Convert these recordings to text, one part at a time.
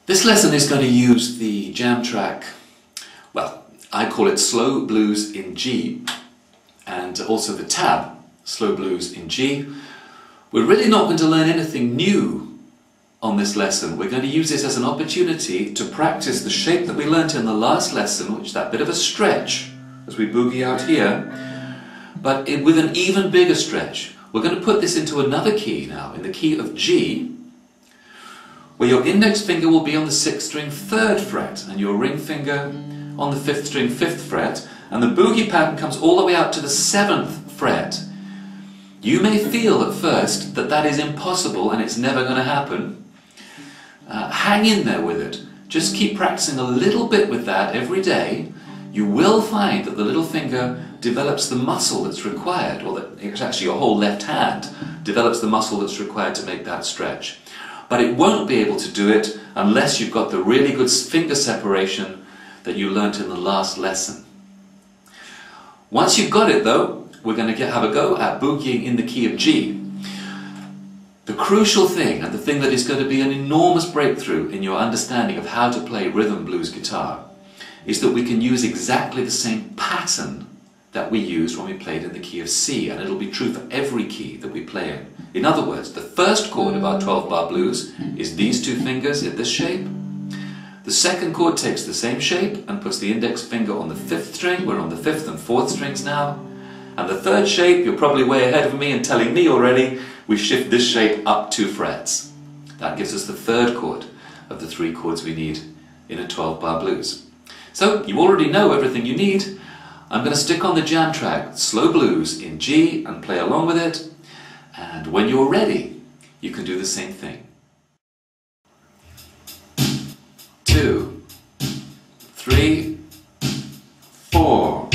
This lesson is going to use the jam track, well, I call it Slow Blues in G, and also the tab, Slow Blues in G. We're really not going to learn anything new on this lesson. We're going to use this as an opportunity to practice the shape that we learnt in the last lesson, which is that bit of a stretch as we boogie out here, but with an even bigger stretch. We're going to put this into another key now, in the key of G, where your index finger will be on the 6th string 3rd fret and your ring finger on the 5th string 5th fret, and the boogie pattern comes all the way out to the 7th fret. You may feel at first that that is impossible and it's never going to happen. Hang in there with it. Just keep practicing a little bit with that every day. You will find that the little finger develops the muscle that's required, or that it's actually your whole left hand develops the muscle that's required to make that stretch. But it won't be able to do it unless you've got the really good finger separation that you learnt in the last lesson. Once you've got it though, we're going to have a go at boogieing in the key of G. The crucial thing, and the thing that is going to be an enormous breakthrough in your understanding of how to play rhythm blues guitar, is that we can use exactly the same pattern that we used when we played in the key of C, and it'll be true for every key that we play in. In other words, the first chord of our 12-bar blues is these two fingers in this shape. The second chord takes the same shape and puts the index finger on the 5th string. We're on the 5th and 4th strings now. And the third shape, you're probably way ahead of me and telling me already, we shift this shape up 2 frets. That gives us the third chord of the 3 chords we need in a 12-bar blues. So you already know everything you need. I'm going to stick on the jam track, Slow Blues in G, and play along with it. And when you're ready, you can do the same thing. 2, 3, 4.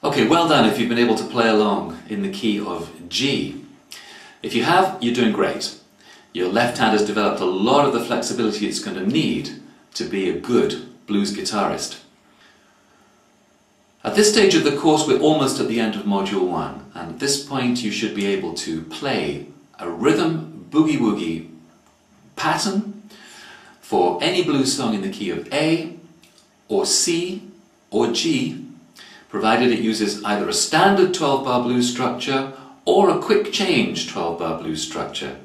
Okay, well done if you've been able to play along in the key of G. If you have, you're doing great. Your left hand has developed a lot of the flexibility it's going to need to be a good blues guitarist. At this stage of the course, we're almost at the end of Module 1, and at this point you should be able to play a rhythm boogie-woogie pattern for any blues song in the key of A, or C, or G, provided it uses either a standard 12-bar blues structure or a quick change 12-bar blues structure.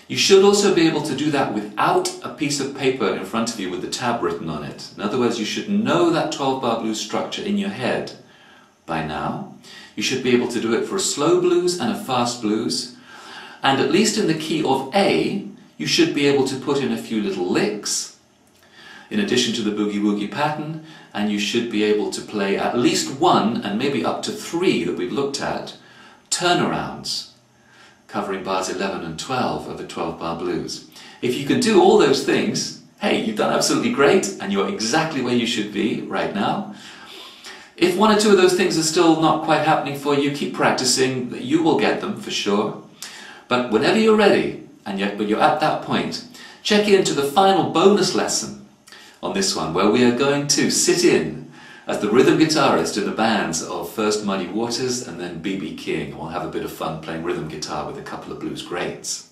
You should also be able to do that without a piece of paper in front of you with the tab written on it. In other words, you should know that 12-bar blues structure in your head by now. You should be able to do it for a slow blues and a fast blues. And at least in the key of A, you should be able to put in a few little licks in addition to the boogie-woogie pattern, and you should be able to play at least 1 and maybe up to 3 that we've looked at, turnarounds, covering bars 11 and 12 of a 12-bar blues. If you can do all those things, hey, you've done absolutely great and you're exactly where you should be right now. If 1 or 2 of those things are still not quite happening for you, keep practicing. You will get them for sure. But whenever you're ready, and you're at that point, check into the final bonus lesson on this one, where we are going to sit in as the rhythm guitarist in the bands of first Muddy Waters and then B.B. King. We'll have a bit of fun playing rhythm guitar with a couple of blues greats.